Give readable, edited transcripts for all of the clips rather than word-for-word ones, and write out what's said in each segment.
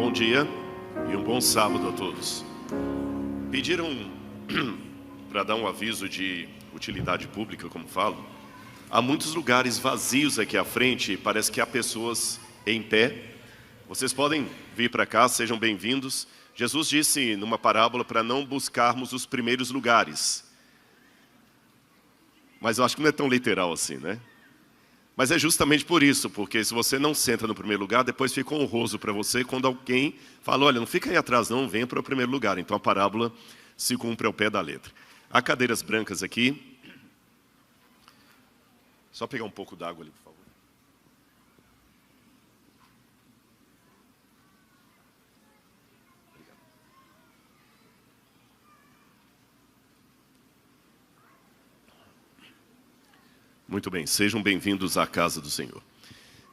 Bom dia e um bom sábado a todos. Pediram para dar um aviso de utilidade pública, como falo. Há muitos lugares vazios aqui à frente, parece que há pessoas em pé. Vocês podem vir para cá, sejam bem-vindos. Jesus disse numa parábola para não buscarmos os primeiros lugares. Mas eu acho que não é tão literal assim, né? Mas é justamente por isso, porque se você não senta no primeiro lugar, depois fica honroso para você quando alguém fala, olha, não fica aí atrás não, venha para o primeiro lugar. Então a parábola se cumpre ao pé da letra. Há cadeiras brancas aqui. Só pegar um pouco d'água ali, por favor. Obrigado. Muito bem, sejam bem-vindos à casa do Senhor.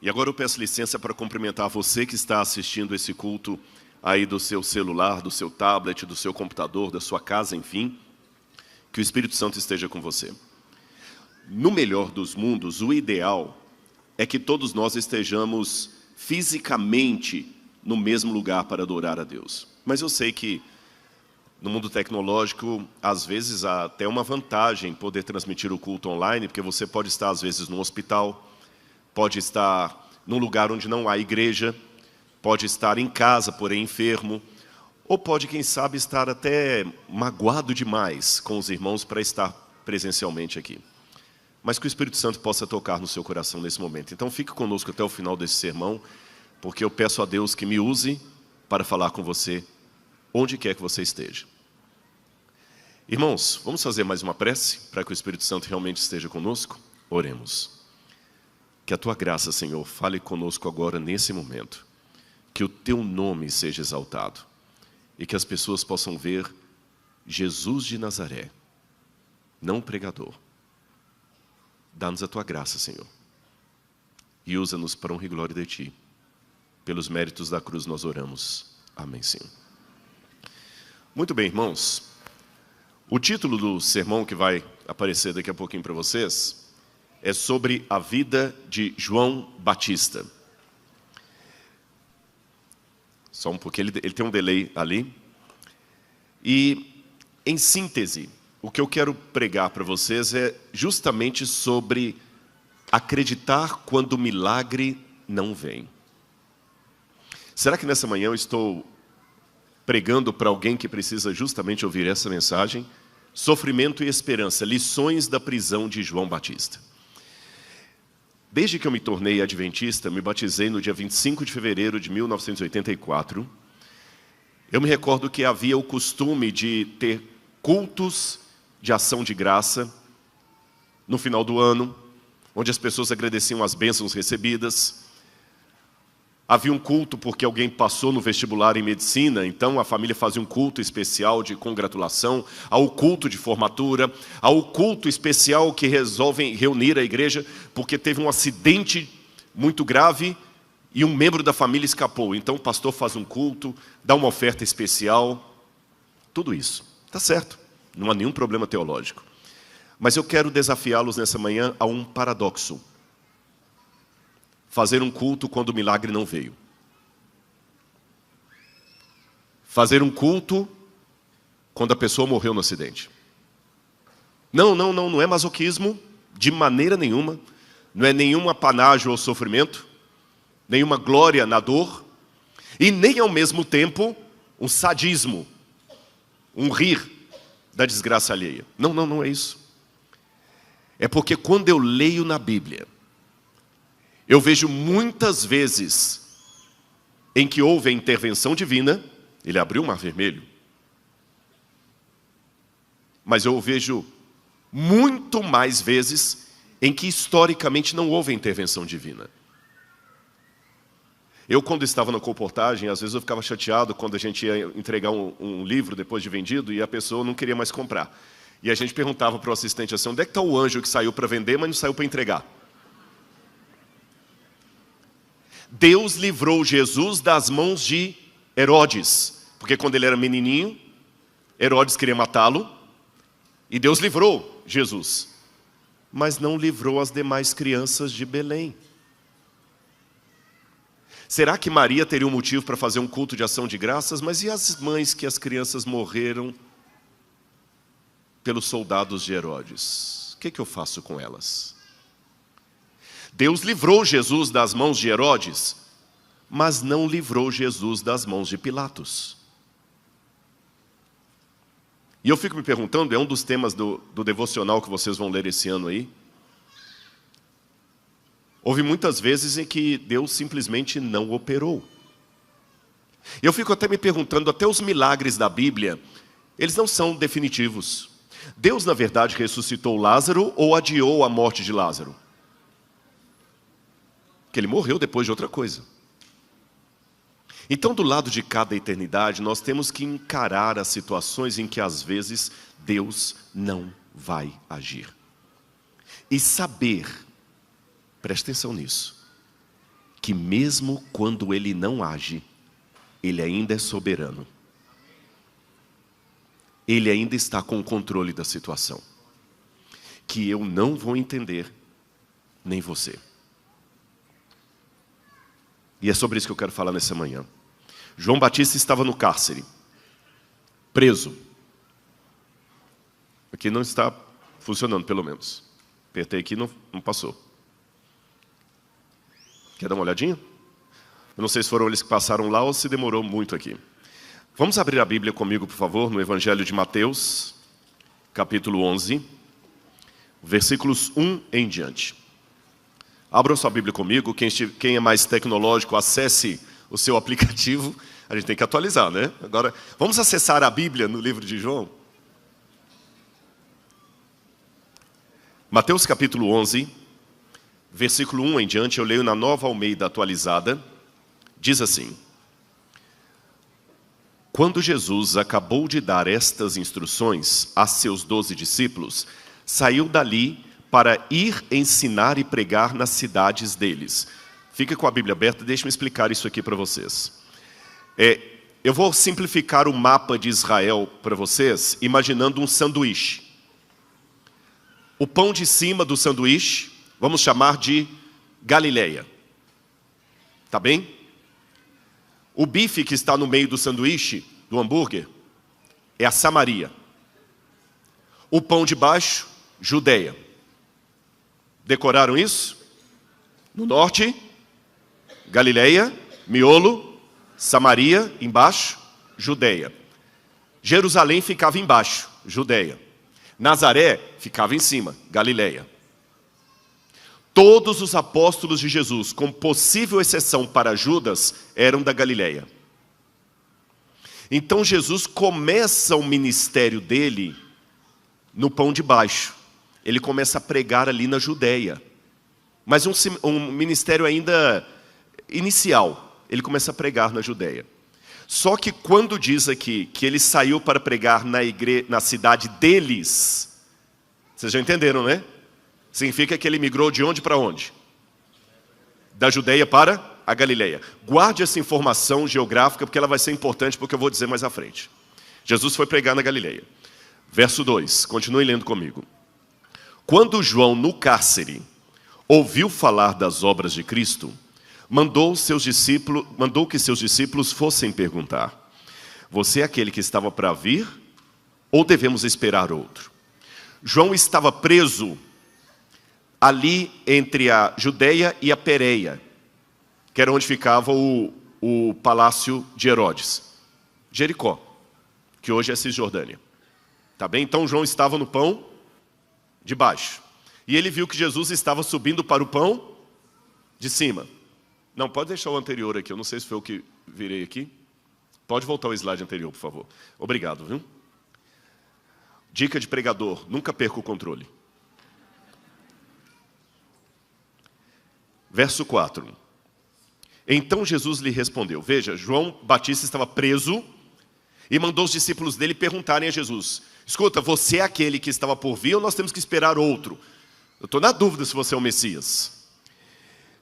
E agora eu peço licença para cumprimentar você que está assistindo esse culto aí do seu celular, do seu tablet, do seu computador, da sua casa, enfim. Que o Espírito Santo esteja com você. No melhor dos mundos, o ideal é que todos nós estejamos fisicamente no mesmo lugar para adorar a Deus. Mas eu sei que no mundo tecnológico, às vezes há até uma vantagem poder transmitir o culto online, porque você pode estar às vezes no hospital, pode estar num lugar onde não há igreja, pode estar em casa, porém enfermo, ou pode, quem sabe, estar até magoado demais com os irmãos para estar presencialmente aqui. Mas que o Espírito Santo possa tocar no seu coração nesse momento. Então fique conosco até o final desse sermão, porque eu peço a Deus que me use para falar com você, onde quer que você esteja. Irmãos, vamos fazer mais uma prece, para que o Espírito Santo realmente esteja conosco? Oremos. Que a Tua graça, Senhor, fale conosco agora nesse momento. Que o Teu nome seja exaltado. E que as pessoas possam ver Jesus de Nazaré, não o pregador. Dá-nos a Tua graça, Senhor. E usa-nos para honra e glória de Ti. Pelos méritos da cruz nós oramos. Amém, Senhor. Muito bem, irmãos. O título do sermão que vai aparecer daqui a pouquinho para vocês é sobre a vida de João Batista. Só um pouquinho, ele tem um delay ali. E, em síntese, o que eu quero pregar para vocês é justamente sobre acreditar quando o milagre não vem. Será que nessa manhã eu estou pregando para alguém que precisa justamente ouvir essa mensagem? Sofrimento e esperança, lições da prisão de João Batista. Desde que eu me tornei adventista, me batizei no dia 25 de fevereiro de 1984. Eu me recordo que havia o costume de ter cultos de ação de graça no final do ano, onde as pessoas agradeciam as bênçãos recebidas. Havia um culto porque alguém passou no vestibular em medicina, então a família fazia um culto especial de congratulação, ao culto de formatura, ao culto especial que resolvem reunir a igreja porque teve um acidente muito grave e um membro da família escapou. Então o pastor faz um culto, dá uma oferta especial, tudo isso. Está certo, não há nenhum problema teológico. Mas eu quero desafiá-los nessa manhã a um paradoxo. Fazer um culto quando o milagre não veio. Fazer um culto quando a pessoa morreu no acidente. Não é masoquismo, de maneira nenhuma. Não é nenhum apanágio ao sofrimento, nenhuma glória na dor, e nem ao mesmo tempo um sadismo, um rir da desgraça alheia. Não é isso. É porque quando eu leio na Bíblia, eu vejo muitas vezes em que houve a intervenção divina, ele abriu o mar vermelho. Mas eu vejo muito mais vezes em que historicamente não houve a intervenção divina. Eu, quando estava na colportagem, às vezes eu ficava chateado quando a gente ia entregar um livro depois de vendido e a pessoa não queria mais comprar. E a gente perguntava para o assistente assim, onde é que está o anjo que saiu para vender, mas não saiu para entregar? Deus livrou Jesus das mãos de Herodes, porque quando ele era menininho, Herodes queria matá-lo, e Deus livrou Jesus, mas não livrou as demais crianças de Belém. Será que Maria teria um motivo para fazer um culto de ação de graças? Mas e as mães que as crianças morreram pelos soldados de Herodes? O que eu faço com elas? Deus livrou Jesus das mãos de Herodes, mas não livrou Jesus das mãos de Pilatos. E eu fico me perguntando, é um dos temas do devocional que vocês vão ler esse ano aí. Houve muitas vezes em que Deus simplesmente não operou. Eu fico até me perguntando, até os milagres da Bíblia, eles não são definitivos. Deus, na verdade, ressuscitou Lázaro ou adiou a morte de Lázaro? Porque ele morreu depois de outra coisa. Então, do lado de cada eternidade, nós temos que encarar as situações em que, às vezes, Deus não vai agir. E saber, preste atenção nisso, que mesmo quando Ele não age, Ele ainda é soberano. Ele ainda está com o controle da situação. Que eu não vou entender, nem você. E é sobre isso que eu quero falar nessa manhã. João Batista estava no cárcere, preso. Aqui não está funcionando, pelo menos. Apertei aqui e não passou. Quer dar uma olhadinha? Eu não sei se foram eles que passaram lá ou se demorou muito aqui. Vamos abrir a Bíblia comigo, por favor, no Evangelho de Mateus, capítulo 11, versículos 1 em diante. Abram sua Bíblia comigo. Quem é mais tecnológico, acesse o seu aplicativo. A gente tem que atualizar, né? Agora, vamos acessar a Bíblia no livro de João. Mateus capítulo 11, versículo 1 em diante, eu leio na Nova Almeida atualizada. Diz assim: Quando Jesus acabou de dar estas instruções a seus 12 discípulos, saiu dali para ir ensinar e pregar nas cidades deles. Fica com a Bíblia aberta, deixe-me explicar isso aqui para vocês. Eu vou simplificar o mapa de Israel para vocês, imaginando um sanduíche. O pão de cima do sanduíche, vamos chamar de Galileia. Tá bem? O bife que está no meio do sanduíche, do hambúrguer, é a Samaria. O pão de baixo, Judeia. Decoraram isso? No norte, Galileia, miolo, Samaria, embaixo, Judeia. Jerusalém ficava embaixo, Judeia. Nazaré ficava em cima, Galileia. Todos os apóstolos de Jesus, com possível exceção para Judas, eram da Galileia. Então Jesus começa o ministério dele no pão de baixo. Ele começa a pregar ali na Judeia. Mas um ministério ainda inicial. Ele começa a pregar na Judeia. Só que quando diz aqui que ele saiu para pregar na cidade deles, vocês já entenderam, né? Significa que ele migrou de onde para onde? Da Judeia para a Galileia. Guarde essa informação geográfica, porque ela vai ser importante, porque eu vou dizer mais à frente. Jesus foi pregar na Galileia. Verso 2, continue lendo comigo. Quando João, no cárcere, ouviu falar das obras de Cristo, mandou que seus discípulos fossem perguntar: Você é aquele que estava para vir, ou devemos esperar outro? João estava preso ali entre a Judeia e a Pérea, que era onde ficava o palácio de Herodes, Jericó, que hoje é Cisjordânia. Tá bem? Então João estava no pão de baixo. E ele viu que Jesus estava subindo para o pão de cima. Não, pode deixar o anterior aqui. Eu não sei se foi o que virei aqui. Pode voltar ao slide anterior, por favor. Obrigado, viu? Dica de pregador: nunca perca o controle. Verso 4. Então Jesus lhe respondeu. Veja, João Batista estava preso e mandou os discípulos dele perguntarem a Jesus: Escuta, você é aquele que estava por vir ou nós temos que esperar outro? Eu estou na dúvida se você é o Messias.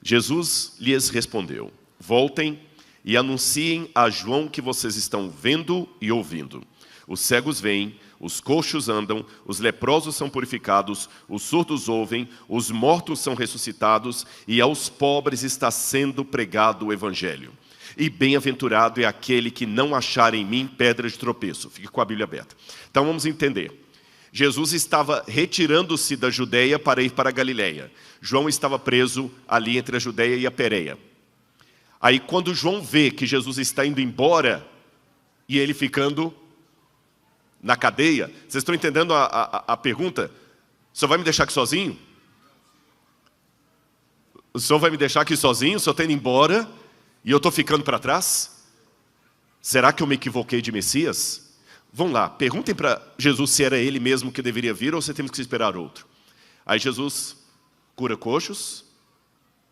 Jesus lhes respondeu: Voltem e anunciem a João que vocês estão vendo e ouvindo. Os cegos veem, os coxos andam, os leprosos são purificados, os surdos ouvem, os mortos são ressuscitados, e aos pobres está sendo pregado o evangelho. E bem-aventurado é aquele que não achar em mim pedra de tropeço. Fique com a Bíblia aberta. Então vamos entender. Jesus estava retirando-se da Judeia para ir para a Galileia. João estava preso ali entre a Judeia e a Pérea. Aí quando João vê que Jesus está indo embora e ele ficando na cadeia, vocês estão entendendo a pergunta? O senhor vai me deixar aqui sozinho? O senhor vai me deixar aqui sozinho? O senhor está indo embora e eu estou ficando para trás? Será que eu me equivoquei de Messias? Vamos lá, perguntem para Jesus se era ele mesmo que deveria vir ou se temos que esperar outro. Aí Jesus cura coxos,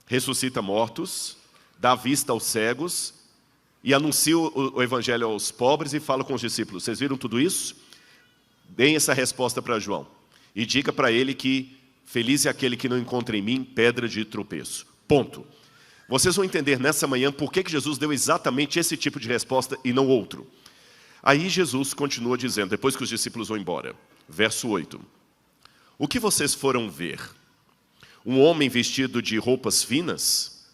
ressuscita mortos, dá vista aos cegos e anuncia o evangelho aos pobres e fala com os discípulos. Vocês viram tudo isso? Deem essa resposta para João e diga para ele que feliz é aquele que não encontra em mim pedra de tropeço. Ponto. Vocês vão entender nessa manhã por que Jesus deu exatamente esse tipo de resposta e não outro. Aí Jesus continua dizendo, depois que os discípulos vão embora, verso 8. O que vocês foram ver? Um homem vestido de roupas finas?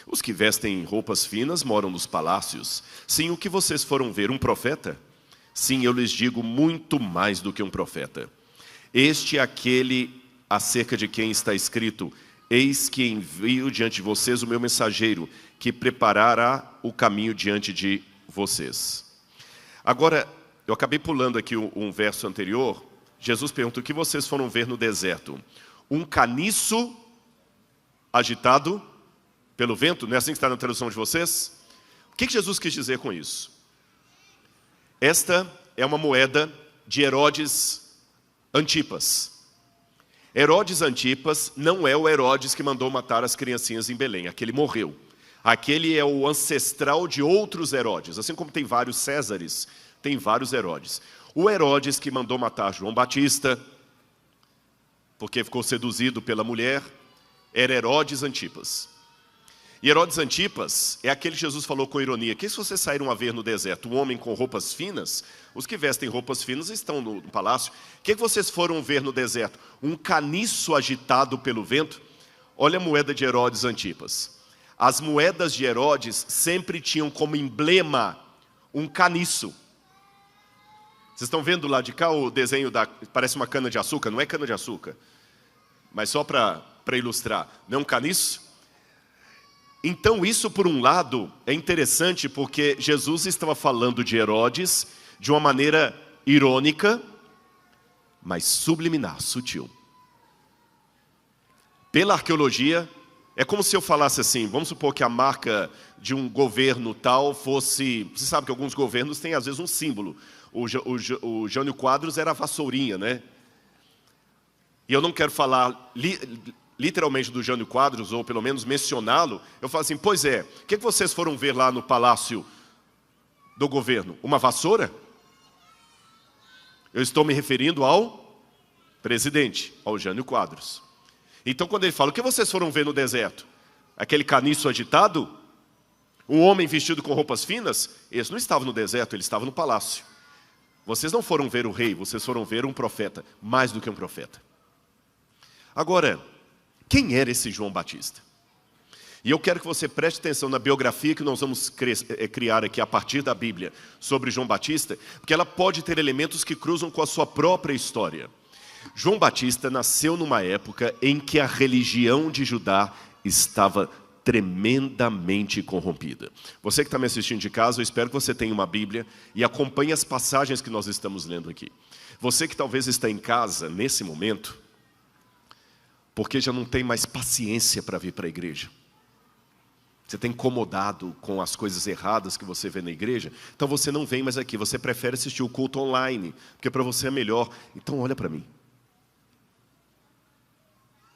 Os que vestem roupas finas moram nos palácios. Sim, o que vocês foram ver? Um profeta? Sim, eu lhes digo muito mais do que um profeta. Este é aquele acerca de quem está escrito: eis que envio diante de vocês o meu mensageiro, que preparará o caminho diante de vocês. Agora, eu acabei pulando aqui um verso anterior. Jesus pergunta: o que vocês foram ver no deserto? Um caniço agitado pelo vento? Não é assim que está na tradução de vocês? O que Jesus quis dizer com isso? Esta é uma moeda de Herodes Antipas. Herodes Antipas não é o Herodes que mandou matar as criancinhas em Belém. Aquele morreu. Aquele é o ancestral de outros Herodes. Assim como tem vários Césares, tem vários Herodes. O Herodes que mandou matar João Batista, porque ficou seduzido pela mulher, era Herodes Antipas. E Herodes Antipas é aquele que Jesus falou com ironia: que se vocês saíram a ver no deserto um homem com roupas finas, os que vestem roupas finas estão no palácio. O que vocês foram ver no deserto? Um caniço agitado pelo vento? Olha a moeda de Herodes Antipas. As moedas de Herodes sempre tinham como emblema um caniço. Vocês estão vendo lá de cá o desenho parece uma cana de açúcar? Não é cana de açúcar, mas só para ilustrar. Não é um caniço? Então isso, por um lado, é interessante porque Jesus estava falando de Herodes de uma maneira irônica, mas subliminar, sutil. Pela arqueologia, é como se eu falasse assim, vamos supor que a marca de um governo tal fosse... Você sabe que alguns governos têm às vezes um símbolo. O Jânio Quadros era a vassourinha, né? E eu não quero falar literalmente do Jânio Quadros, ou pelo menos mencioná-lo. Eu falo assim, pois é, o que vocês foram ver lá no palácio do governo? Uma vassoura? Eu estou me referindo ao presidente, ao Jânio Quadros. Então quando ele fala, o que vocês foram ver no deserto? Aquele caniço agitado? Um homem vestido com roupas finas? Esse não estava no deserto, ele estava no palácio. Vocês não foram ver o rei, vocês foram ver um profeta, mais do que um profeta. Agora, quem era esse João Batista? E eu quero que você preste atenção na biografia que nós vamos criar aqui a partir da Bíblia sobre João Batista, porque ela pode ter elementos que cruzam com a sua própria história. João Batista nasceu numa época em que a religião de Judá estava tremendamente corrompida. Você que está me assistindo de casa, eu espero que você tenha uma Bíblia e acompanhe as passagens que nós estamos lendo aqui. Você que talvez está em casa nesse momento, porque já não tem mais paciência para vir para a igreja. Você está incomodado com as coisas erradas que você vê na igreja, então você não vem mais aqui, você prefere assistir o culto online, porque para você é melhor. Então olha para mim.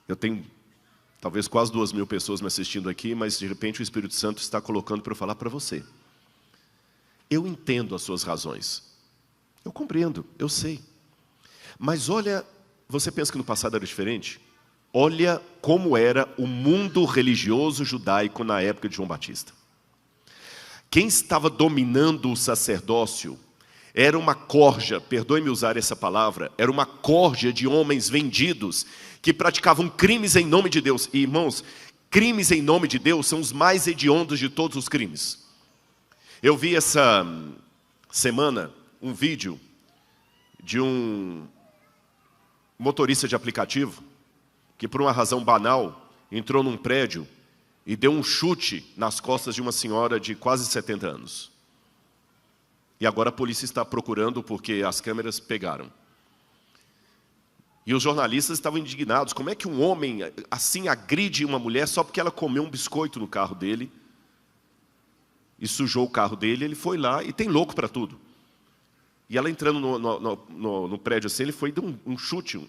Eu tenho talvez quase 2.000 pessoas me assistindo aqui, mas de repente o Espírito Santo está colocando para eu falar para você. Eu entendo as suas razões. Eu compreendo, eu sei. Mas olha, você pensa que no passado era diferente? Olha como era o mundo religioso judaico na época de João Batista. Quem estava dominando o sacerdócio Era uma corja, perdoe-me usar essa palavra, era uma corja de homens vendidos que praticavam crimes em nome de Deus. E, irmãos, crimes em nome de Deus são os mais hediondos de todos os crimes. Eu vi essa semana um vídeo de um motorista de aplicativo que, por uma razão banal, entrou num prédio e deu um chute nas costas de uma senhora de quase 70 anos. E agora a polícia está procurando porque as câmeras pegaram. E os jornalistas estavam indignados. Como é que um homem assim agride uma mulher só porque ela comeu um biscoito no carro dele e sujou o carro dele? Ele foi lá e tem louco para tudo. E ela entrando no prédio assim, ele foi e deu um chute.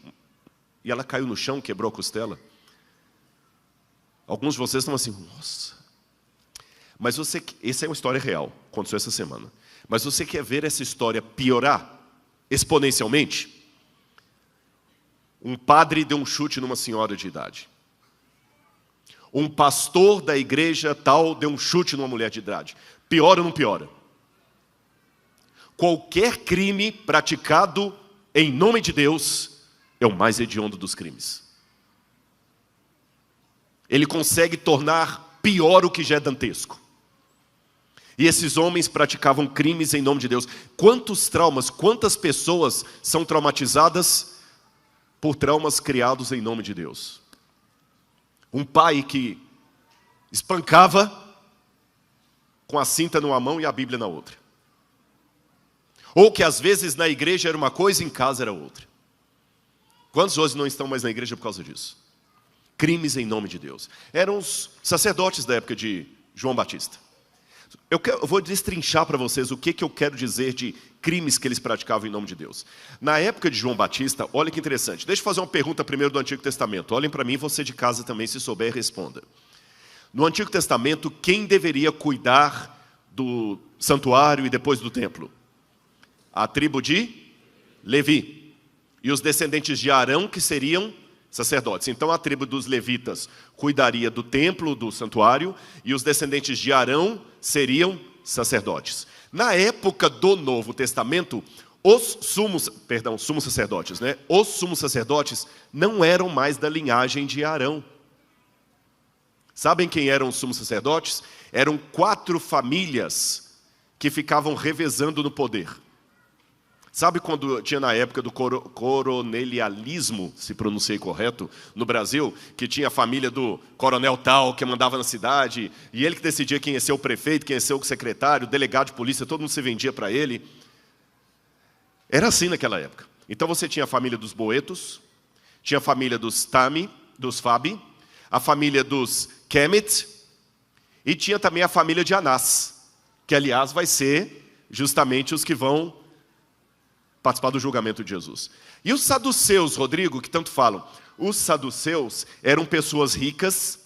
E ela caiu no chão, quebrou a costela. Alguns de vocês estão assim, nossa. Mas essa é uma história real, aconteceu essa semana. Mas você quer ver essa história piorar exponencialmente? Um padre deu um chute numa senhora de idade. Um pastor da igreja tal deu um chute numa mulher de idade. Piora ou não piora? Qualquer crime praticado em nome de Deus é o mais hediondo dos crimes. Ele consegue tornar pior o que já é dantesco. E esses homens praticavam crimes em nome de Deus. Quantos traumas, quantas pessoas são traumatizadas por traumas criados em nome de Deus? Um pai que espancava com a cinta numa mão e a Bíblia na outra. Ou que às vezes na igreja era uma coisa e em casa era outra. Quantos hoje não estão mais na igreja por causa disso? Crimes em nome de Deus. Eram os sacerdotes da época de João Batista. Eu vou destrinchar para vocês o que eu quero dizer de crimes que eles praticavam em nome de Deus. Na época de João Batista, olha que interessante. Deixa eu fazer uma pergunta primeiro do Antigo Testamento. Olhem para mim, você de casa também, se souber, responda. No Antigo Testamento, quem deveria cuidar do santuário e depois do templo? A tribo de Levi. E os descendentes de Arão, que seriam sacerdotes. Então a tribo dos levitas cuidaria do templo, do santuário, e os descendentes de Arão seriam sacerdotes. Na época do Novo Testamento, os sumos sacerdotes, né? Os sumos sacerdotes não eram mais da linhagem de Arão. Sabem quem eram os sumos sacerdotes? Eram 4 famílias que ficavam revezando no poder. Sabe quando tinha na época do coronelialismo, se pronunciei correto, no Brasil, que tinha a família do coronel tal, que mandava na cidade, e ele que decidia quem ia ser o prefeito, quem ia ser o secretário, o delegado de polícia, todo mundo se vendia para ele. Era assim naquela época. Então você tinha a família dos Boetos, tinha a família dos Tami, dos Fabi, a família dos Kemet, e tinha também a família de Anás, que aliás vai ser justamente os que vão participar do julgamento de Jesus. E os saduceus, Rodrigo, que tanto falam, os saduceus eram pessoas ricas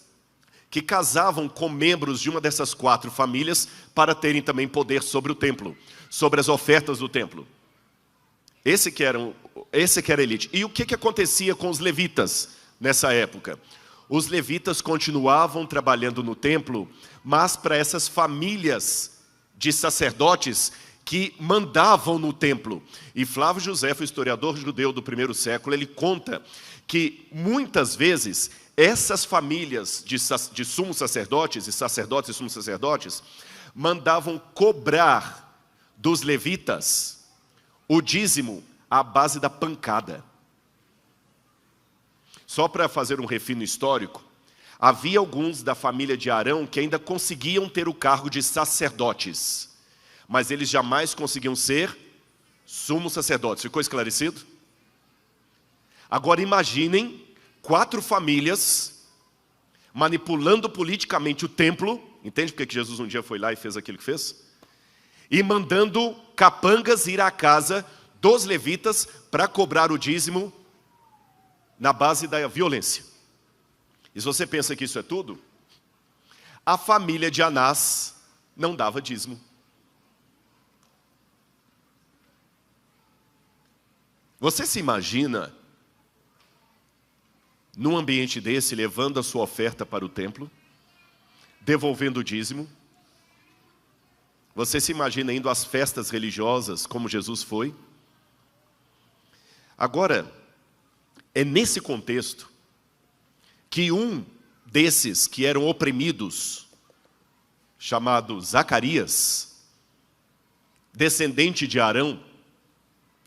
que casavam com membros de uma dessas 4 famílias para terem também poder sobre o templo, sobre as ofertas do templo. Esse que era a elite. E o que acontecia com os levitas nessa época? Os levitas continuavam trabalhando no templo, mas para essas famílias de sacerdotes que mandavam no templo. E Flávio Josefo, historiador judeu do primeiro século, ele conta que muitas vezes essas famílias de sumos sacerdotes e sumos sacerdotes mandavam cobrar dos levitas o dízimo à base da pancada. Só para fazer um refino histórico, havia alguns da família de Arão que ainda conseguiam ter o cargo de sacerdotes, mas eles jamais conseguiam ser sumos sacerdotes. Ficou esclarecido? Agora imaginem 4 famílias manipulando politicamente o templo. Entende porque que Jesus um dia foi lá e fez aquilo que fez? E mandando capangas ir à casa dos levitas para cobrar o dízimo na base da violência. E se você pensa que isso é tudo, a família de Anás não dava dízimo. Você se imagina num ambiente desse, levando a sua oferta para o templo, devolvendo o dízimo? Você se imagina indo às festas religiosas como Jesus foi? Agora, é nesse contexto que um desses que eram oprimidos, chamado Zacarias, descendente de Arão,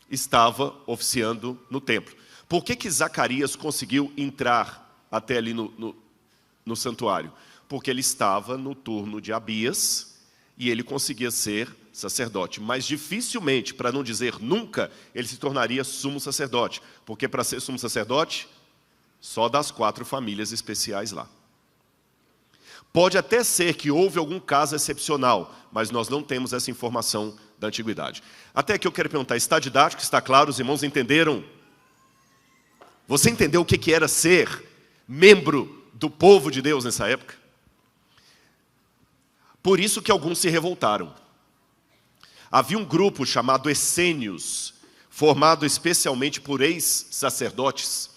estava oficiando no templo. Por que Zacarias conseguiu entrar até ali no santuário? Porque ele estava no turno de Abias e ele conseguia ser sacerdote. Mas dificilmente, para não dizer nunca, ele se tornaria sumo sacerdote. Porque para ser sumo sacerdote, só das 4 famílias especiais lá. Pode até ser que houve algum caso excepcional, mas nós não temos essa informação da antiguidade. Até que eu quero perguntar, está didático, está claro, os irmãos entenderam? Você entendeu o que era ser membro do povo de Deus nessa época? Por isso que alguns se revoltaram. Havia um grupo chamado essênios, formado especialmente por ex-sacerdotes,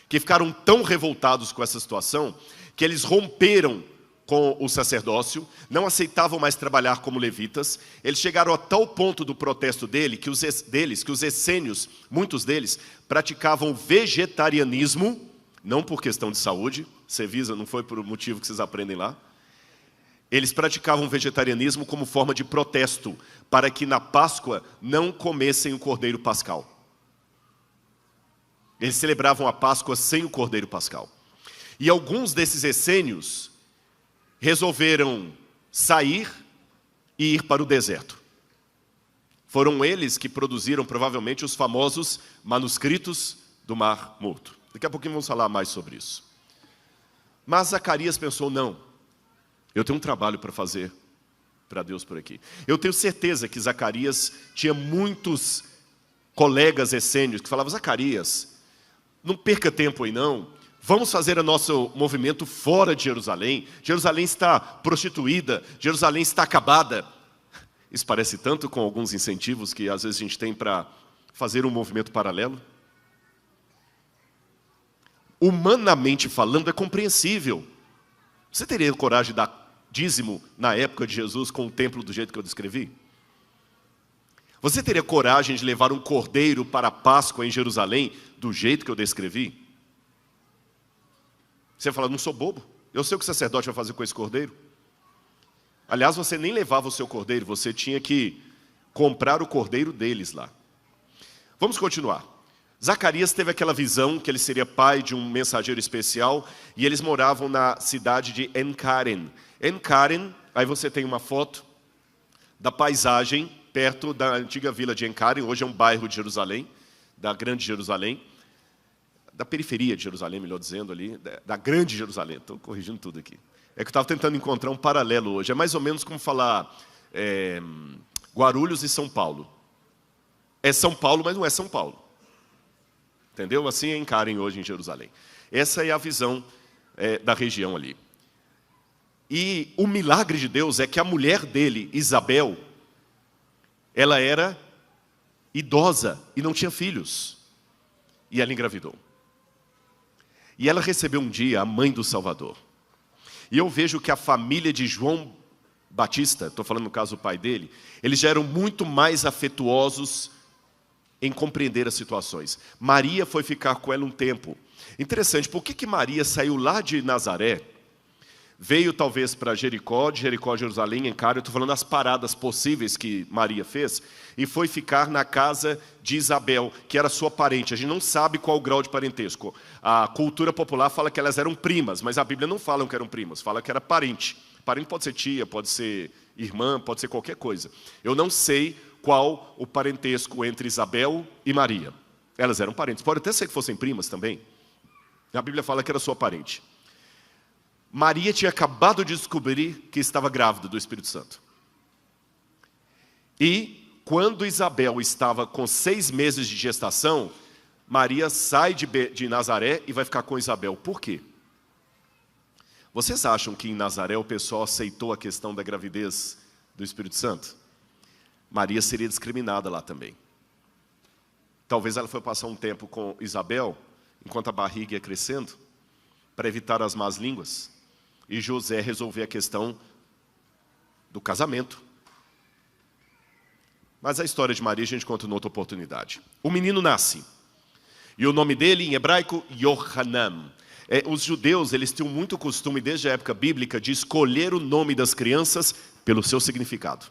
que ficaram tão revoltados com essa situação, que eles romperam com o sacerdócio, não aceitavam mais trabalhar como levitas. Eles chegaram a tal ponto do protesto que os essênios, muitos deles, praticavam vegetarianismo, não por questão de saúde, Cevisa não foi por um motivo que vocês aprendem lá. Eles praticavam vegetarianismo como forma de protesto, para que na Páscoa não comessem o cordeiro pascal. Eles celebravam a Páscoa sem o cordeiro pascal. E alguns desses essênios resolveram sair e ir para o deserto. Foram eles que produziram provavelmente os famosos manuscritos do Mar Morto. Daqui a pouquinho vamos falar mais sobre isso. Mas Zacarias pensou, não, eu tenho um trabalho para fazer para Deus por aqui. Eu tenho certeza que Zacarias tinha muitos colegas essênios que falavam, Zacarias, não perca tempo aí não, vamos fazer o nosso movimento fora de Jerusalém. Jerusalém está prostituída, Jerusalém está acabada. Isso parece tanto com alguns incentivos que às vezes a gente tem para fazer um movimento paralelo. Humanamente falando, é compreensível. Você teria coragem de dar dízimo na época de Jesus com o templo do jeito que eu descrevi? Você teria coragem de levar um cordeiro para a Páscoa em Jerusalém do jeito que eu descrevi? Você fala, não sou bobo, eu sei o que o sacerdote vai fazer com esse cordeiro. Aliás, você nem levava o seu cordeiro, você tinha que comprar o cordeiro deles lá. Vamos continuar. Zacarias teve aquela visão que ele seria pai de um mensageiro especial e eles moravam na cidade de En-Karen. En-Karen, aí você tem uma foto da paisagem perto da antiga vila de En-Karen, hoje é um bairro de Jerusalém, da grande Jerusalém, da periferia de Jerusalém, melhor dizendo ali, da grande Jerusalém, estou corrigindo tudo aqui. É que eu estava tentando encontrar um paralelo hoje, é mais ou menos como falar Guarulhos e São Paulo. É São Paulo, mas não é São Paulo. Entendeu? Assim é En-Karen hoje em Jerusalém. Essa é a visão da região ali. E o milagre de Deus é que a mulher dele, Isabel, ela era idosa e não tinha filhos. E ela engravidou. E ela recebeu um dia a mãe do Salvador. E eu vejo que a família de João Batista, estou falando no caso do pai dele, eles já eram muito mais afetuosos em compreender as situações. Maria foi ficar com ela um tempo. Interessante, por que Maria saiu lá de Nazaré, veio talvez para Jericó, de Jericó a Jerusalém, En-Karen, eu estou falando das paradas possíveis que Maria fez, e foi ficar na casa de Isabel, que era sua parente. A gente não sabe qual o grau de parentesco. A cultura popular fala que elas eram primas, mas a Bíblia não fala que eram primas, fala que era parente. Parente pode ser tia, pode ser irmã, pode ser qualquer coisa. Eu não sei qual o parentesco entre Isabel e Maria. Elas eram parentes, pode até ser que fossem primas também. A Bíblia fala que era sua parente. Maria tinha acabado de descobrir que estava grávida do Espírito Santo. E quando Isabel estava com 6 meses de gestação, Maria sai de Nazaré e vai ficar com Isabel. Por quê? Vocês acham que em Nazaré o pessoal aceitou a questão da gravidez do Espírito Santo? Maria seria discriminada lá também. Talvez ela foi passar um tempo com Isabel, enquanto a barriga ia crescendo, para evitar as más línguas. E José resolver a questão do casamento. Mas a história de Maria a gente conta em outra oportunidade. O menino nasce. E o nome dele, em hebraico, Yohanan. Os judeus, eles tinham muito costume, desde a época bíblica, de escolher o nome das crianças pelo seu significado.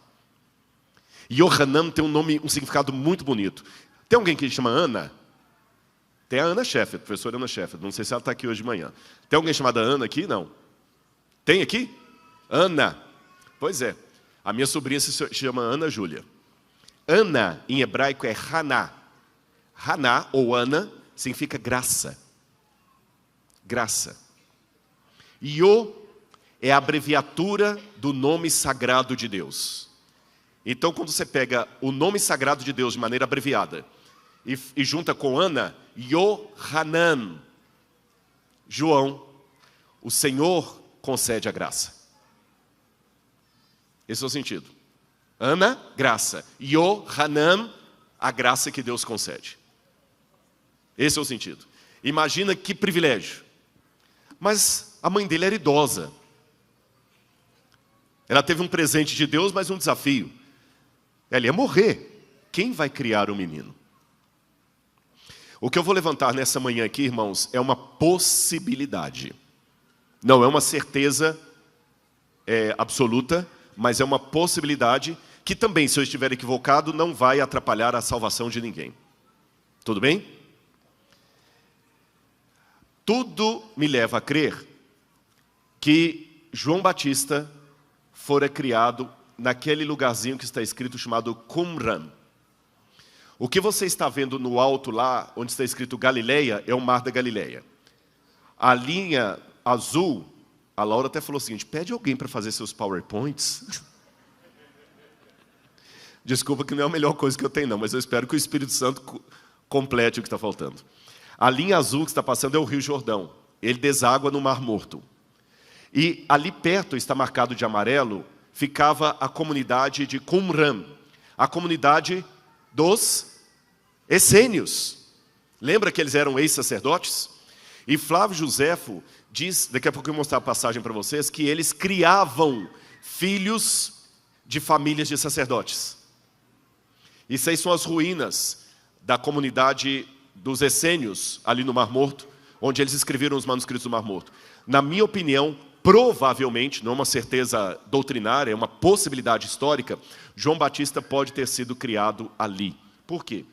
Yohanan tem um significado muito bonito. Tem alguém que chama Ana? Tem a Ana Sheffer, professora Ana Sheffer. Não sei se ela está aqui hoje de manhã. Tem alguém chamada Ana aqui? Não. Tem aqui? Ana. Pois é. A minha sobrinha se chama Ana Júlia. Ana, em hebraico, é Haná. Haná, ou Ana, significa graça. Graça. Yo é a abreviatura do nome sagrado de Deus. Então, quando você pega o nome sagrado de Deus de maneira abreviada e junta com Ana, Yohanan, João, o Senhor concede a graça. Esse é o sentido. Ana, graça. Yohanan, a graça que Deus concede. Esse é o sentido. Imagina que privilégio. Mas a mãe dele era idosa. Ela teve um presente de Deus, mas um desafio. Ela ia morrer. Quem vai criar o menino? O que eu vou levantar nessa manhã aqui, irmãos, é uma possibilidade. Não é uma certeza absoluta, mas é uma possibilidade que também, se eu estiver equivocado, não vai atrapalhar a salvação de ninguém. Tudo bem? Tudo me leva a crer que João Batista fora criado naquele lugarzinho que está escrito chamado Qumran. O que você está vendo no alto lá, onde está escrito Galileia, é o Mar da Galileia. A linha azul, a Laura até falou o seguinte: pede alguém para fazer seus PowerPoints. Desculpa que não é a melhor coisa que eu tenho não, mas eu espero que o Espírito Santo complete o que está faltando. A linha azul que está passando é o Rio Jordão. Ele deságua no Mar Morto. E ali perto, está marcado de amarelo, ficava a comunidade de Qumran, a comunidade dos essênios. Lembra que eles eram ex-sacerdotes? E Flávio Joséfo diz, daqui a pouco eu vou mostrar a passagem para vocês, que eles criavam filhos de famílias de sacerdotes. Isso aí são as ruínas da comunidade dos essênios, ali no Mar Morto, onde eles escreveram os manuscritos do Mar Morto. Na minha opinião, provavelmente, não é uma certeza doutrinária, é uma possibilidade histórica, João Batista pode ter sido criado ali. Por quê?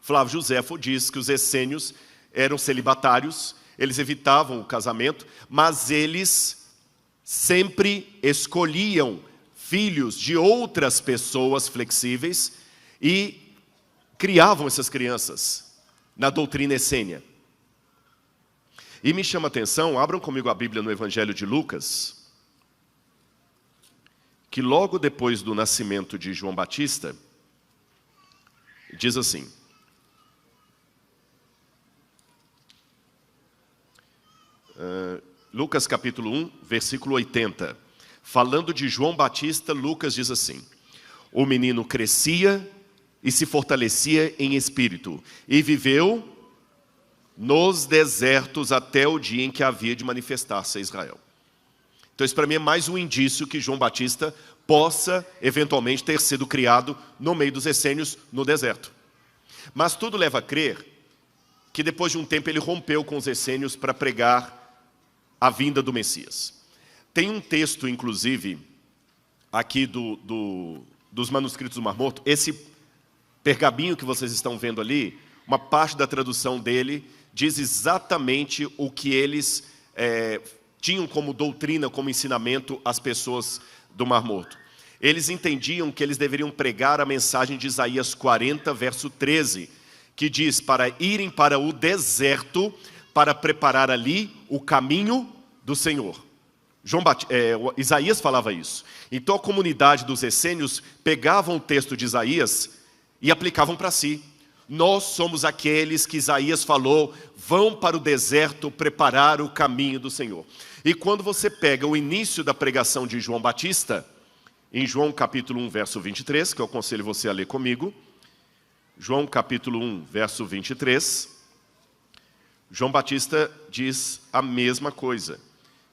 Flávio Joséfo diz que os essênios eram celibatários, eles evitavam o casamento, mas eles sempre escolhiam filhos de outras pessoas flexíveis e criavam essas crianças na doutrina essênia. E me chama a atenção, abram comigo a Bíblia no Evangelho de Lucas, que logo depois do nascimento de João Batista, diz assim: Lucas capítulo 1, versículo 80. Falando de João Batista, Lucas diz assim: o menino crescia e se fortalecia em espírito, e viveu nos desertos até o dia em que havia de manifestar-se a Israel. Então isso para mim é mais um indício que João Batista possa eventualmente ter sido criado no meio dos essênios no deserto. Mas tudo leva a crer que depois de um tempo ele rompeu com os essênios para pregar a vinda do Messias. Tem um texto, inclusive, aqui dos manuscritos do Mar Morto, esse pergaminho que vocês estão vendo ali, uma parte da tradução dele diz exatamente o que eles tinham como doutrina, como ensinamento às pessoas do Mar Morto. Eles entendiam que eles deveriam pregar a mensagem de Isaías 40, verso 13, que diz para irem para o deserto para preparar ali o caminho do Senhor. Isaías falava isso. Então a comunidade dos essênios pegavam o texto de Isaías e aplicavam para si. Nós somos aqueles que Isaías falou, vão para o deserto preparar o caminho do Senhor. E quando você pega o início da pregação de João Batista, em João capítulo 1, verso 23, que eu aconselho você a ler comigo, João capítulo 1, verso 23, João Batista diz a mesma coisa.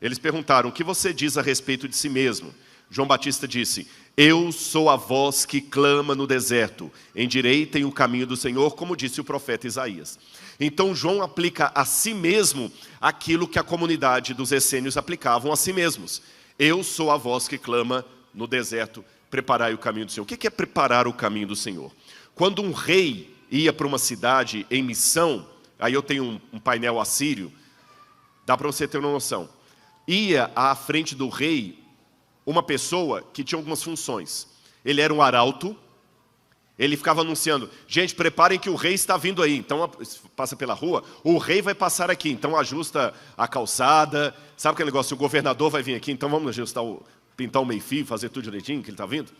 Eles perguntaram: o que você diz a respeito de si mesmo? João Batista disse: eu sou a voz que clama no deserto, endireitem o caminho do Senhor, como disse o profeta Isaías. Então João aplica a si mesmo aquilo que a comunidade dos essênios aplicavam a si mesmos. Eu sou a voz que clama no deserto, preparai o caminho do Senhor. O que é preparar o caminho do Senhor? Quando um rei ia para uma cidade em missão, aí eu tenho um painel assírio, dá para você ter uma noção. Ia à frente do rei uma pessoa que tinha algumas funções. Ele era um arauto, ele ficava anunciando: gente, preparem que o rei está vindo aí. Então passa pela rua, o rei vai passar aqui, então ajusta a calçada. Sabe aquele negócio, o governador vai vir aqui, então vamos ajustar, pintar o meio-fio, fazer tudo direitinho, que ele está vindo?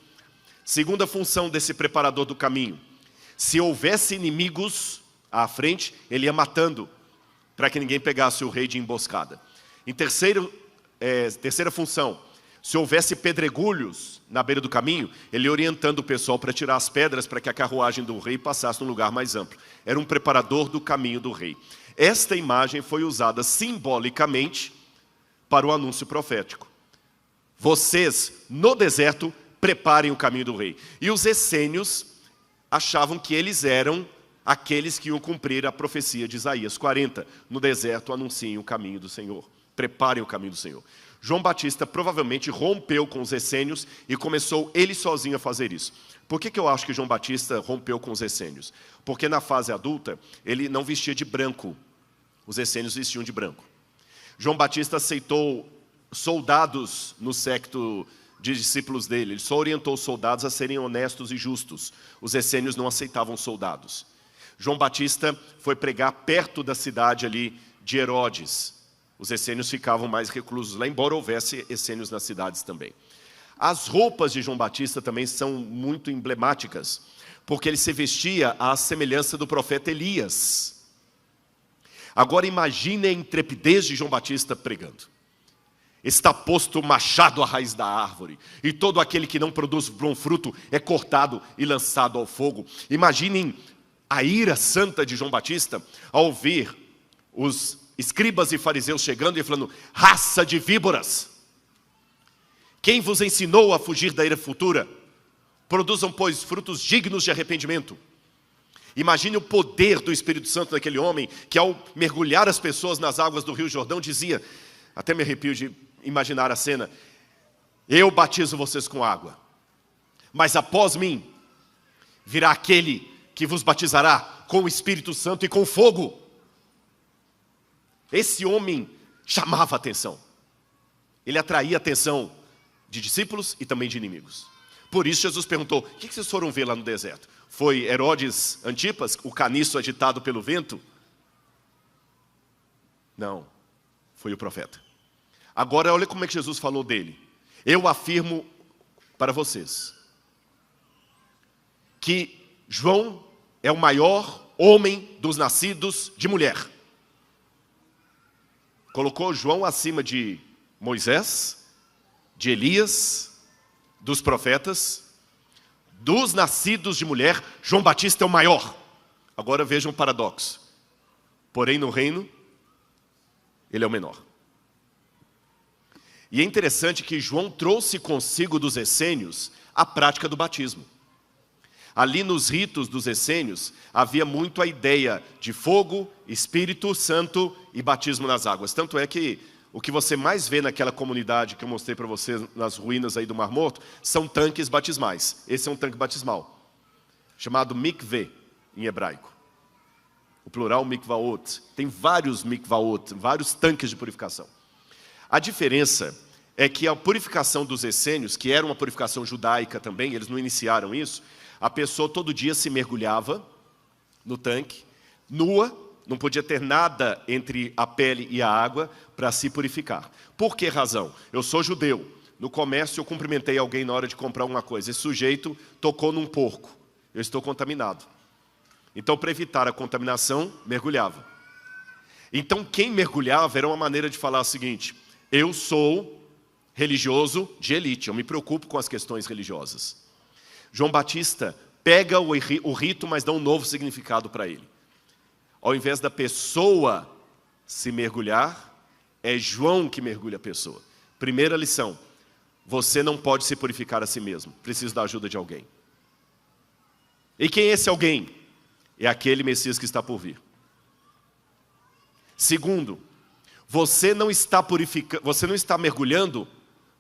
Segunda função desse preparador do caminho: se houvesse inimigos à frente, ele ia matando, para que ninguém pegasse o rei de emboscada. Em terceira função: se houvesse pedregulhos na beira do caminho, ele ia orientando o pessoal para tirar as pedras, para que a carruagem do rei passasse num lugar mais amplo. Era um preparador do caminho do rei. Esta imagem foi usada simbolicamente para o anúncio profético. Vocês, no deserto, preparem o caminho do rei. E os essênios achavam que eles eram aqueles que iam cumprir a profecia de Isaías 40. No deserto, anunciem o caminho do Senhor. Preparem o caminho do Senhor. João Batista provavelmente rompeu com os essênios e começou ele sozinho a fazer isso. Por que eu acho que João Batista rompeu com os essênios? Porque na fase adulta, ele não vestia de branco. Os essênios vestiam de branco. João Batista aceitou soldados no séquito de discípulos dele. Ele só orientou os soldados a serem honestos e justos. Os essênios não aceitavam soldados. João Batista foi pregar perto da cidade ali de Herodes. Os essênios ficavam mais reclusos lá, embora houvesse essênios nas cidades também. As roupas de João Batista também são muito emblemáticas, porque ele se vestia à semelhança do profeta Elias. Agora imagine a intrepidez de João Batista pregando. Está posto o machado à raiz da árvore, e todo aquele que não produz bom fruto é cortado e lançado ao fogo. Imaginem a ira santa de João Batista ao ver os escribas e fariseus chegando e falando: raça de víboras, quem vos ensinou a fugir da ira futura? Produzam, pois, frutos dignos de arrependimento. Imagine o poder do Espírito Santo naquele homem, que ao mergulhar as pessoas nas águas do Rio Jordão dizia, até me arrepio de imaginar a cena: eu batizo vocês com água, mas após mim virá aquele que vos batizará com o Espírito Santo e com fogo. Esse homem chamava a atenção. Ele atraía a atenção de discípulos e também de inimigos. Por isso Jesus perguntou: o que vocês foram ver lá no deserto? Foi Herodes Antipas, o caniço agitado pelo vento? Não, foi o profeta. Agora olha como é que Jesus falou dele. Eu afirmo para vocês que João é o maior homem dos nascidos de mulher. Colocou João acima de Moisés, de Elias, dos profetas, dos nascidos de mulher. João Batista é o maior. Agora vejam um paradoxo. Porém, no reino, ele é o menor. E é interessante que João trouxe consigo dos essênios a prática do batismo. Ali nos ritos dos essênios, havia muito a ideia de fogo, Espírito Santo e batismo nas águas. Tanto é que o que você mais vê naquela comunidade que eu mostrei para vocês nas ruínas aí do Mar Morto, são tanques batismais. Esse é um tanque batismal, chamado mikveh em hebraico. O plural mikvaot. Tem vários mikvaot, vários tanques de purificação. A diferença é que a purificação dos essênios, que era uma purificação judaica também, eles não iniciaram isso, a pessoa todo dia se mergulhava no tanque, nua, não podia ter nada entre a pele e a água para se purificar. Por que razão? Eu sou judeu, no comércio eu cumprimentei alguém na hora de comprar alguma coisa, esse sujeito tocou num porco, eu estou contaminado. Então, para evitar a contaminação, mergulhava. Então, quem mergulhava era uma maneira de falar o seguinte: eu sou religioso de elite, eu me preocupo com as questões religiosas. João Batista pega o rito, mas dá um novo significado para ele. Ao invés da pessoa se mergulhar, é João que mergulha a pessoa. Primeira lição: você não pode se purificar a si mesmo, precisa da ajuda de alguém. E quem é esse alguém? É aquele Messias que está por vir. Segundo, você não está mergulhando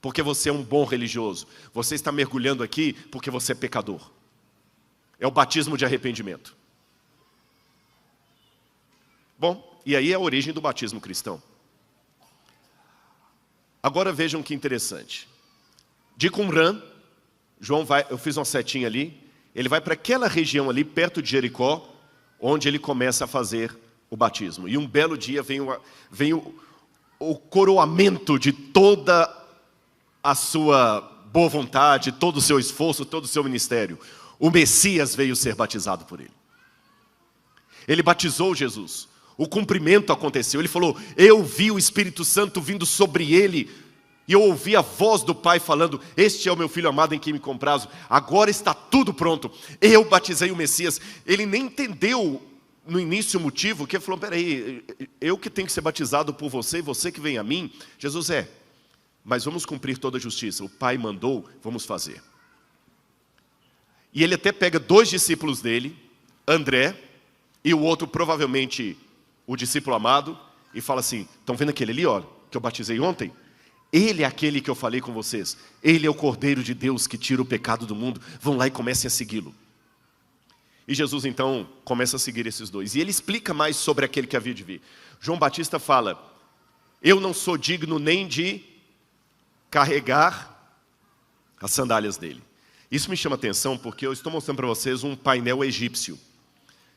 porque você é um bom religioso. Você está mergulhando aqui porque você é pecador. É o batismo de arrependimento. Bom, e aí é a origem do batismo cristão. Agora vejam que interessante. De Qumran, João vai, eu fiz uma setinha ali, ele vai para aquela região ali, perto de Jericó, onde ele começa a fazer o batismo. E um belo dia vem o coroamento de toda a sua boa vontade, todo o seu esforço, todo o seu ministério. O Messias veio ser batizado por ele. Ele batizou Jesus. O cumprimento aconteceu. Ele falou, eu vi o Espírito Santo vindo sobre ele. E eu ouvi a voz do Pai falando, este é o meu Filho amado em quem me comprazo. Agora está tudo pronto. Eu batizei o Messias. Ele nem entendeu no início o motivo, que ele falou, peraí, eu que tenho que ser batizado por você e você que vem a mim. Jesus mas vamos cumprir toda a justiça. O Pai mandou, vamos fazer. E ele até pega 2 discípulos dele, André, e o outro provavelmente o discípulo amado, e fala assim, estão vendo aquele ali, ó, que eu batizei ontem? Ele é aquele que eu falei com vocês. Ele é o Cordeiro de Deus que tira o pecado do mundo. Vão lá e comecem a segui-lo. E Jesus então começa a seguir esses 2. E ele explica mais sobre aquele que havia de vir. João Batista fala, eu não sou digno nem de carregar as sandálias dele. Isso me chama atenção porque eu estou mostrando para vocês um painel egípcio.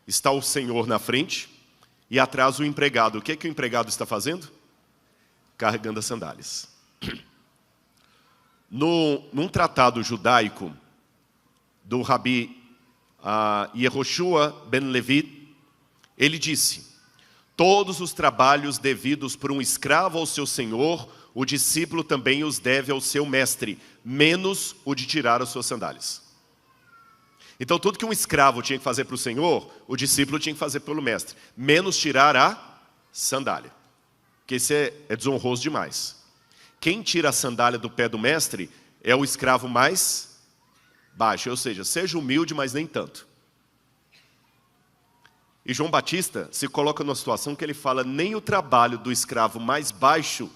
Está o Senhor na frente e atrás o empregado. O que é que o empregado está fazendo? Carregando as sandálias. Num tratado judaico do Rabi Yehoshua ben Levi, ele disse, todos os trabalhos devidos por um escravo ao seu senhor, o discípulo também os deve ao seu mestre, menos o de tirar as suas sandálias. Então tudo que um escravo tinha que fazer para o senhor, o discípulo tinha que fazer pelo mestre, menos tirar a sandália. Porque isso é desonroso demais. Quem tira a sandália do pé do mestre é o escravo mais baixo, ou seja, seja humilde, mas nem tanto. E João Batista se coloca numa situação que ele fala, nem o trabalho do escravo mais baixo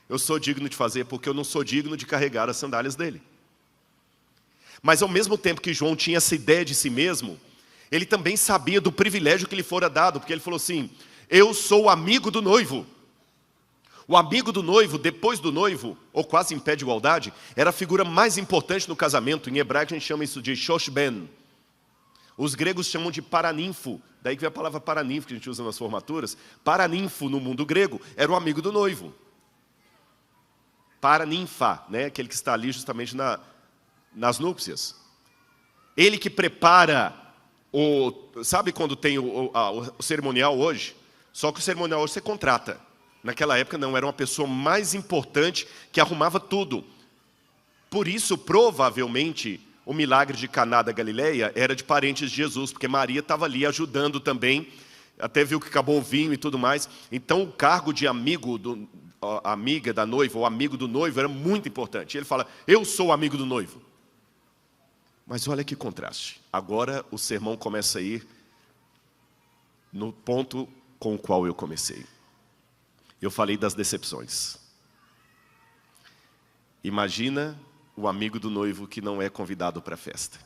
eu sou digno de fazer, porque eu não sou digno de carregar as sandálias dele. Mas ao mesmo tempo que João tinha essa ideia de si mesmo, ele também sabia do privilégio que lhe fora dado, porque ele falou assim, eu sou o amigo do noivo. O amigo do noivo, depois do noivo, ou quase em pé de igualdade, era a figura mais importante no casamento. Em hebraico a gente chama isso de shoshben. Os gregos chamam de paraninfo, daí que vem a palavra paraninfo que a gente usa nas formaturas. Paraninfo no mundo grego era o amigo do noivo. Paraninfa, né? Aquele que está ali justamente nas núpcias. Ele que prepara sabe quando tem o cerimonial hoje? Só que o cerimonial hoje você contrata. Naquela época não, era uma pessoa mais importante que arrumava tudo. Por isso, provavelmente, o milagre de Caná da Galileia era de parentes de Jesus, porque Maria estava ali ajudando também, até viu que acabou o vinho e tudo mais. Então o cargo de amiga da noiva, ou amigo do noivo, era muito importante. Ele fala, eu sou o amigo do noivo. Mas olha que contraste. Agora o sermão começa a ir no ponto com o qual eu comecei. Eu falei das decepções. Imagina o amigo do noivo que não é convidado para a festa.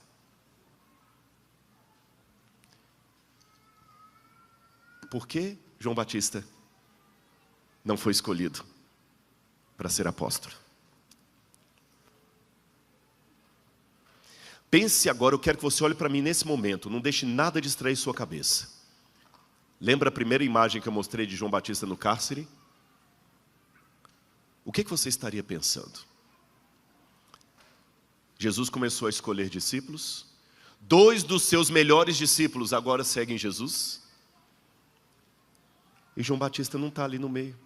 Por que João Batista não foi escolhido para ser apóstolo? Pense agora, eu quero que você olhe para mim nesse momento, não deixe nada distrair sua cabeça. Lembra a primeira imagem que eu mostrei de João Batista no cárcere? O que você estaria pensando? Jesus começou a escolher discípulos. 2 dos seus melhores discípulos agora seguem Jesus. E João Batista não está ali no meio.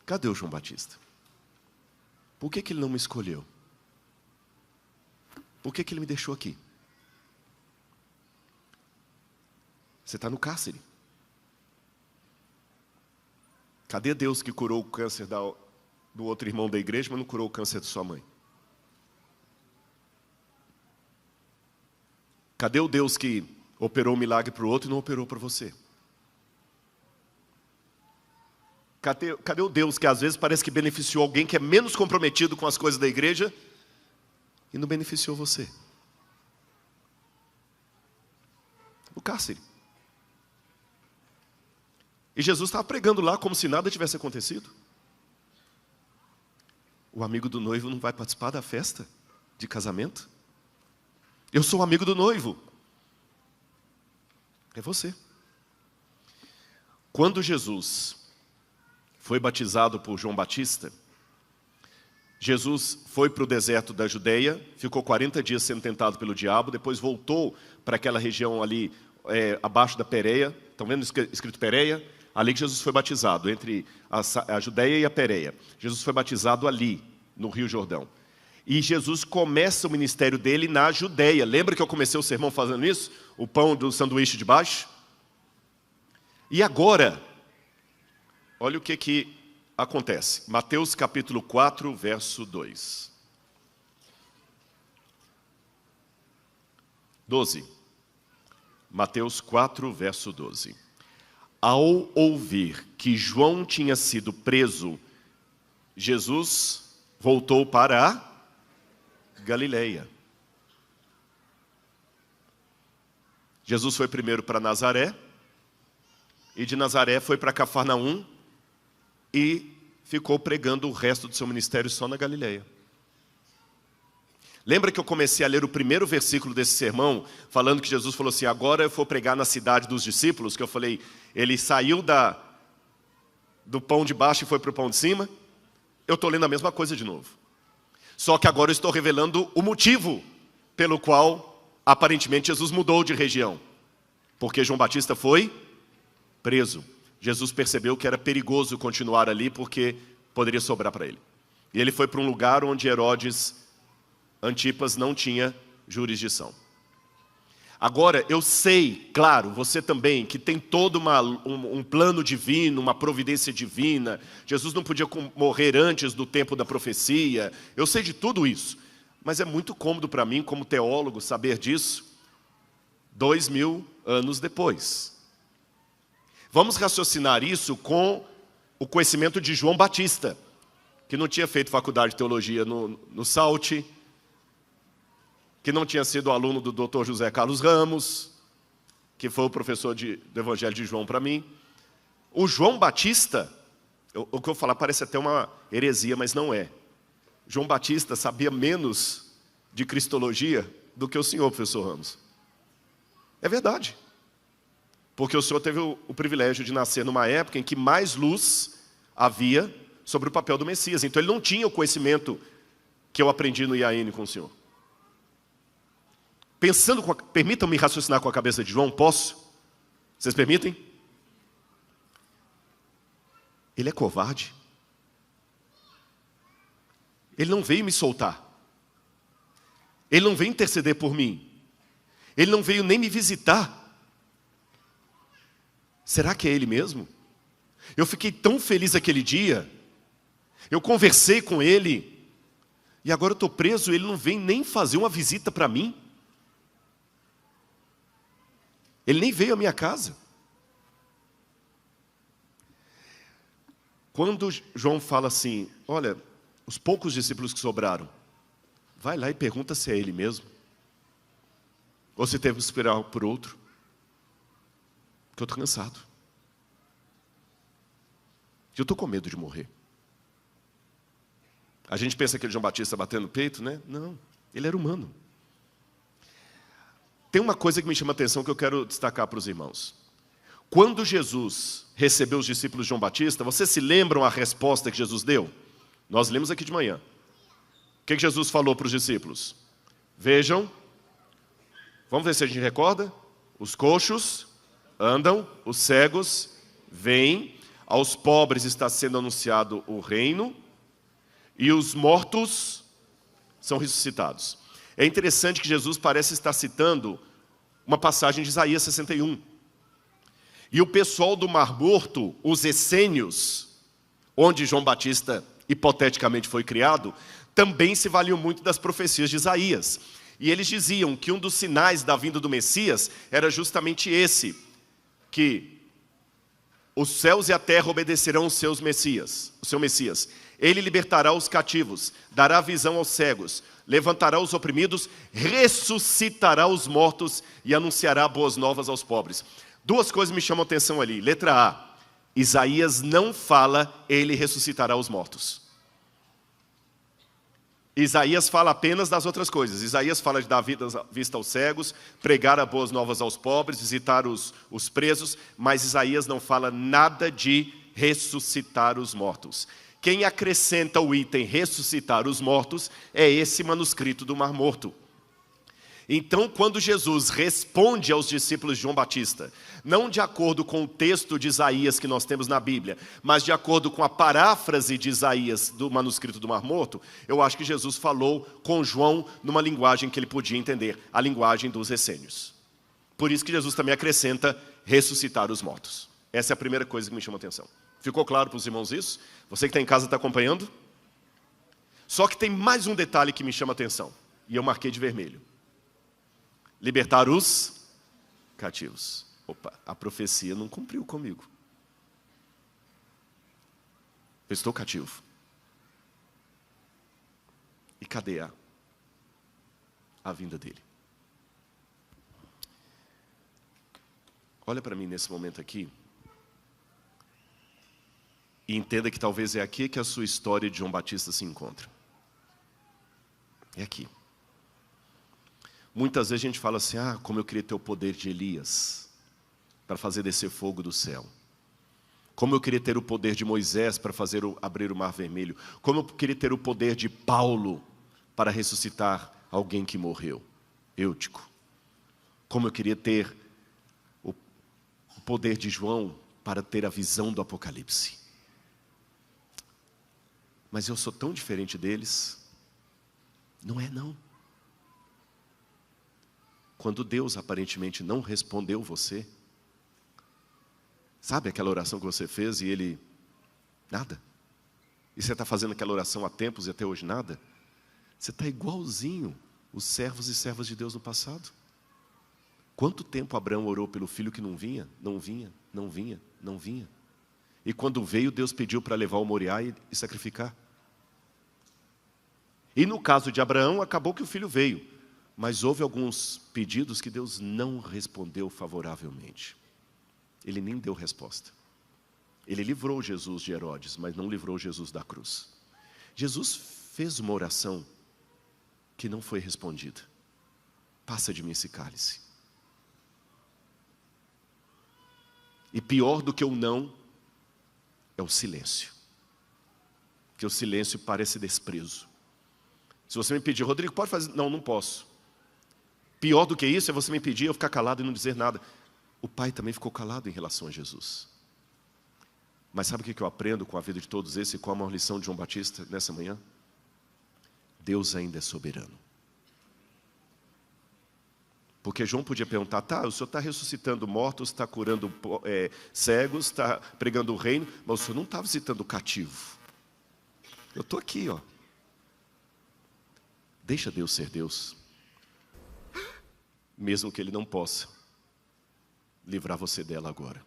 Cadê o João Batista? Por que ele não me escolheu? Por que ele me deixou aqui? Você está no cárcere. Cadê Deus que curou o câncer do outro irmão da igreja, mas não curou o câncer de sua mãe? Cadê o Deus que operou um milagre para o outro e não operou para você? Cadê o Deus que às vezes parece que beneficiou alguém que é menos comprometido com as coisas da igreja e não beneficiou você? O cárcere. E Jesus estava pregando lá como se nada tivesse acontecido. O amigo do noivo não vai participar da festa de casamento? Eu sou o amigo do noivo. É você. Quando Jesus foi batizado por João Batista, Jesus foi para o deserto da Judeia, ficou 40 dias sendo tentado pelo diabo, depois voltou para aquela região ali, abaixo da Pérea. Estão vendo escrito Pérea? Ali que Jesus foi batizado, entre a Judeia e a Pérea. Jesus foi batizado ali, no Rio Jordão. E Jesus começa o ministério dele na Judeia. Lembra que eu comecei o sermão fazendo isso? O pão do sanduíche de baixo? E agora, olha o que acontece. Mateus capítulo 4, verso 2. 12. Mateus 4, verso 12. Ao ouvir que João tinha sido preso, Jesus voltou para a Galileia. Jesus foi primeiro para Nazaré, e de Nazaré foi para Cafarnaum, e ficou pregando o resto do seu ministério só na Galileia. Lembra que eu comecei a ler o primeiro versículo desse sermão, falando que Jesus falou assim, agora eu vou pregar na cidade dos discípulos, que eu falei, ele saiu do pão de baixo e foi para o pão de cima? Eu estou lendo a mesma coisa de novo. Só que agora eu estou revelando o motivo pelo qual, aparentemente, Jesus mudou de região. Porque João Batista foi preso. Jesus percebeu que era perigoso continuar ali, porque poderia sobrar para ele. E ele foi para um lugar onde Herodes Antipas não tinha jurisdição. Agora, eu sei, claro, você também, que tem todo um plano divino, uma providência divina. Jesus não podia morrer antes do tempo da profecia. Eu sei de tudo isso. Mas é muito cômodo para mim, como teólogo, saber disso 2000 anos depois. Vamos raciocinar isso com o conhecimento de João Batista, que não tinha feito faculdade de teologia no SALT, que não tinha sido aluno do Dr. José Carlos Ramos, que foi o professor do Evangelho de João para mim. O João Batista, o que eu falar parece até uma heresia, mas não é. João Batista sabia menos de cristologia do que o senhor, professor Ramos. É verdade. Porque o senhor teve o privilégio de nascer numa época em que mais luz havia sobre o papel do Messias. Então ele não tinha o conhecimento que eu aprendi no IAN com o senhor. Permitam-me raciocinar com a cabeça de João, posso? Vocês permitem? Ele é covarde. Ele não veio me soltar. Ele não veio interceder por mim. Ele não veio nem me visitar. Será que é ele mesmo? Eu fiquei tão feliz aquele dia. Eu conversei com ele. E agora eu estou preso, ele não vem nem fazer uma visita para mim. Ele nem veio à minha casa. Quando João fala assim, olha, os poucos discípulos que sobraram, vai lá e pergunta se é ele mesmo. Ou se teve que esperar por outro. Porque eu estou cansado. Eu estou com medo de morrer. A gente pensa que João Batista batendo no peito, né? Não, ele era humano. Tem uma coisa que me chama a atenção que eu quero destacar para os irmãos. Quando Jesus recebeu os discípulos de João Batista, vocês se lembram a resposta que Jesus deu? Nós lemos aqui de manhã. O que Jesus falou para os discípulos? Vejam, vamos ver se a gente recorda. Os coxos andam, os cegos veem, aos pobres está sendo anunciado o reino, e os mortos são ressuscitados. É interessante que Jesus parece estar citando uma passagem de Isaías 61. E o pessoal do Mar Morto, os essênios, onde João Batista hipoteticamente foi criado, também se valiam muito das profecias de Isaías. E eles diziam que um dos sinais da vinda do Messias era justamente esse, que os céus e a terra obedecerão o seu Messias. Ele libertará os cativos, dará visão aos cegos, levantará os oprimidos, ressuscitará os mortos e anunciará boas novas aos pobres. Duas coisas me chamam a atenção ali. Letra A, Isaías não fala, ele ressuscitará os mortos. Isaías fala apenas das outras coisas. Isaías fala de dar vista aos cegos, pregar as boas novas aos pobres, visitar os presos, mas Isaías não fala nada de ressuscitar os mortos. Quem acrescenta o item ressuscitar os mortos é esse manuscrito do Mar Morto. Então, quando Jesus responde aos discípulos de João Batista, não de acordo com o texto de Isaías que nós temos na Bíblia, mas de acordo com a paráfrase de Isaías do manuscrito do Mar Morto, eu acho que Jesus falou com João numa linguagem que ele podia entender, a linguagem dos essênios. Por isso que Jesus também acrescenta ressuscitar os mortos. Essa é a primeira coisa que me chama a atenção. Ficou claro para os irmãos isso? Você que está em casa está acompanhando? Só que tem mais um detalhe que me chama a atenção, e eu marquei de vermelho. Libertar os cativos. Opa, a profecia não cumpriu comigo. Eu estou cativo. E cadê a vinda dele? Olha para mim nesse momento aqui e entenda que talvez é aqui que a sua história de João Batista se encontra. É aqui. Muitas vezes a gente fala assim, como eu queria ter o poder de Elias para fazer descer fogo do céu. Como eu queria ter o poder de Moisés para abrir o mar vermelho. Como eu queria ter o poder de Paulo para ressuscitar alguém que morreu. Eutico. Como eu queria ter o poder de João para ter a visão do Apocalipse. Mas eu sou tão diferente deles. Não é não. Quando Deus aparentemente não respondeu você, sabe aquela oração que você fez e Ele, nada? E você está fazendo aquela oração há tempos e até hoje nada? Você está igualzinho os servos e servas de Deus no passado. Quanto tempo Abraão orou pelo filho que não vinha? Não vinha, não vinha, não vinha. E quando veio, Deus pediu para levar o Moriá e sacrificar. E no caso de Abraão, acabou que o filho veio. Mas houve alguns pedidos que Deus não respondeu favoravelmente. Ele nem deu resposta. Ele livrou Jesus de Herodes, mas não livrou Jesus da cruz. Jesus fez uma oração que não foi respondida. Passa de mim esse cálice. E pior do que o não, é o silêncio. Porque o silêncio parece desprezo. Se você me pedir, Rodrigo, pode fazer? Não, não posso. Pior do que isso é você me pedir, eu ficar calado e não dizer nada. O Pai também ficou calado em relação a Jesus. Mas sabe o que eu aprendo com a vida de todos esses e com a maior lição de João Batista nessa manhã? Deus ainda é soberano. Porque João podia perguntar, o senhor está ressuscitando mortos, está curando cegos, está pregando o reino, mas o senhor não está visitando o cativo. Eu estou aqui, ó. Deixa Deus ser Deus. Mesmo que Ele não possa livrar você dela agora.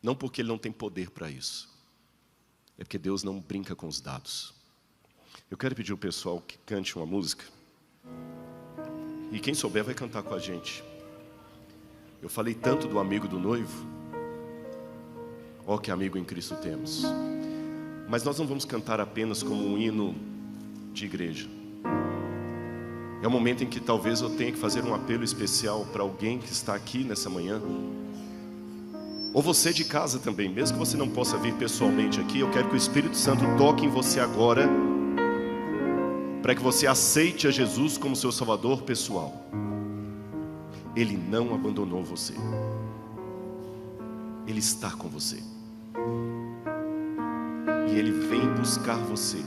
Não porque Ele não tem poder para isso. É porque Deus não brinca com os dados. Eu quero pedir ao pessoal que cante uma música. E quem souber vai cantar com a gente. Eu falei tanto do amigo do noivo. Ó, que amigo em Cristo temos. Mas nós não vamos cantar apenas como um hino de igreja. É um momento em que talvez eu tenha que fazer um apelo especial para alguém que está aqui nessa manhã. Ou você de casa também, mesmo que você não possa vir pessoalmente aqui, eu quero que o Espírito Santo toque em você agora, para que você aceite a Jesus como seu Salvador pessoal. Ele não abandonou você. Ele está com você. E Ele vem buscar você.